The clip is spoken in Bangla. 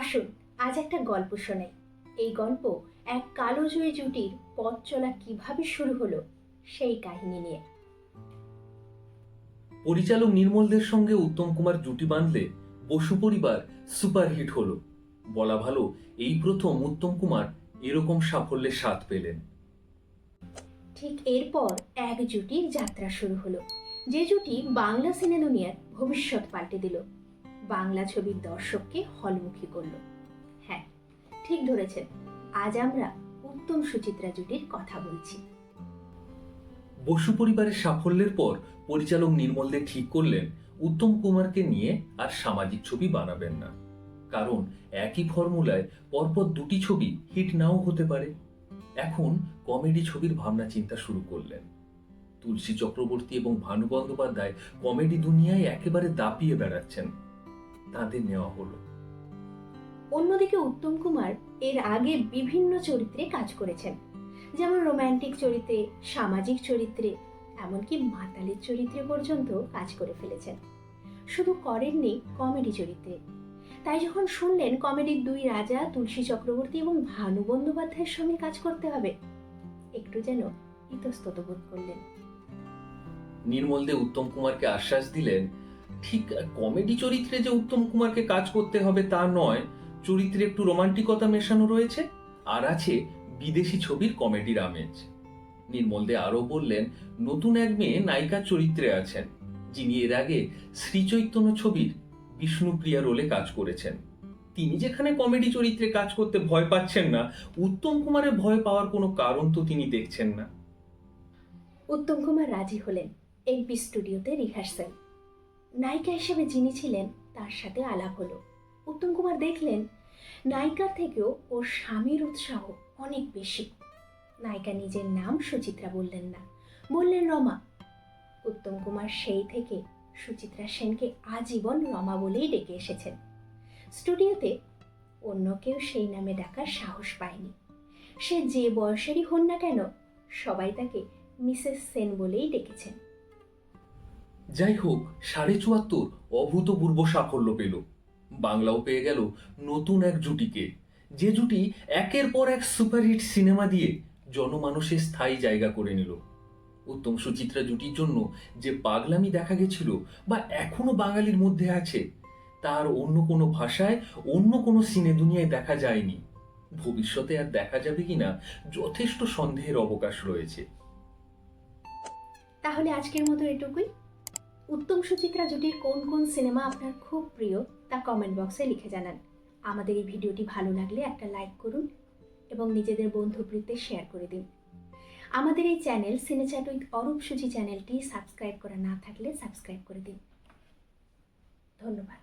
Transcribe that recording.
আসুন আজ একটা গল্প শোনাই। এই গল্প এক কালোজয়ী জুটির পথ চলা কিভাবে শুরু হলো সেই কাহিনী নিয়ে। পরিচালক নির্মলদের সঙ্গে উত্তম কুমার জুটি বাঁধলে বসু পরিবার সুপারহিট হলো। বলা ভালো, এই প্রথম উত্তম কুমার এরকম সাফল্যের স্বাদ পেলেন। ঠিক এরপর এক জুটির যাত্রা শুরু হলো, যে জুটি বাংলা সিনে দুনিয়ার ভবিষ্যৎ পাল্টে দিল, বাংলা ছবির দর্শককে হলমুখী করলো। হ্যাঁ, ঠিক ধরেছেন, আজ আমরা উত্তম সুচিত্রা জুটির কথা বলছি। বসু পরিবারের সাফল্যের পর পরিচালক নির্মলদের ঠিক করলেন উত্তম কুমারকে নিয়ে আর সামাজিক ছবি বানাবেন না। কারণ একই ফর্মুলায় পরপর দুটি ছবি হিট নাও হতে পারে। এখন কমেডি ছবির ভাবনা চিন্তা শুরু করলেন। তুলসী চক্রবর্তী এবং ভানু বন্দ্যোপাধ্যায় কমেডি দুনিয়ায় একেবারে দাপিয়ে বেড়াচ্ছেন, তাদের নেওয়া হলো। অন্যদিকে উত্তম কুমার এর আগে বিভিন্ন চরিত্রে কাজ করেছেন, যেমন রোম্যান্টিক চরিত্রে, সামাজিক চরিত্রে, এমনকি মাতালের চরিত্রে পর্যন্ত কাজ করে ফেলেছেন। শুধু করেননি কমেডি চরিত্রে। তাই যখন শুনলেন কমেডির দুই রাজা তুলসী চক্রবর্তী এবং ভানু বন্দ্যোপাধ্যায়ের সঙ্গে কাজ করতে হবে, একটু যেন ইতস্তত বোধ করলেন। নির্মল দে উত্তম কুমারকে আশ্বাস দিলেন, ঠিক কমেডি চরিত্রে যে উত্তম কুমারকে কাজ করতে হবে তা নয়, চরিত্রে একটু রোমান্টিকতা মেশানো রয়েছে, আর আছে বিদেশি ছবির কমেডির আমেজ। নির্মল দে আরো বললেন, নতুন এক মেয়ে নায়িকা চরিত্রে আছেন, যিনি এর আগে শ্রী চৈতন্য ছবির বিষ্ণুপ্রিয়া রোলে কাজ করেছেন। তিনি যেখানে কমেডি চরিত্রে কাজ করতে ভয় পাচ্ছেন না, উত্তম কুমারের ভয় পাওয়ার কোনো কারণ তো তিনি দেখছেন না। উত্তম কুমার রাজি হলেন। এমপি স্টুডিওতে রিহার্সাল। নায়িকা হিসেবে যিনি ছিলেন তার সাথে আলাপ হলো। উত্তম কুমার দেখলেন নায়িকার থেকেও ওর স্বামীর উৎসাহ অনেক বেশি। নায়িকা নিজের নাম সুচিত্রা বললেন না, বললেন রমা। উত্তম কুমার সেই থেকে সুচিত্রা সেনকে আজীবন রমা বলেই ডেকে এসেছেন। স্টুডিওতে অন্য কেউ সেই নামে ডাকার সাহস পায়নি। সে যে বয়সেরই হন না কেন, সবাই তাকে মিসেস সেন বলেই ডেকেছেন। যাই হোক, ৭৪ অভূতপূর্ব সাফল্য পেল। বাংলাও পেয়ে গেল নতুন এক জুটিকে, যে জুটি একের পর এক সুপারহিট সিনেমা দিয়ে জনমানসে স্থায়ী জায়গা করে নিল। উত্তম সুচিত্রা জুটির জন্য যে পাগলামি দেখা গেছিল বা এখনো বাঙালির মধ্যে আছে, তার অন্য কোনো ভাষায় অন্য কোনো সিনে দুনিয়ায় দেখা যায়নি। ভবিষ্যতে আর দেখা যাবে কিনা যথেষ্ট সন্দেহের অবকাশ রয়েছে। তাহলে আজকের মতো এটুকুই। উত্তম সুচিত্রা জুটির কোন কোন সিনেমা আপনার খুব প্রিয় তা কমেন্ট বক্সে লিখে জানান। আমাদের এই ভিডিওটি ভালো লাগলে একটা লাইক করুন এবং নিজেদের বন্ধুবৃত্তে শেয়ার করে দিন। আমাদের এই চ্যানেল সিনেচ্যাট উইথ অরূপ সূচি চ্যানেলটি সাবস্ক্রাইব করা না থাকলে সাবস্ক্রাইব করে দিন। ধন্যবাদ।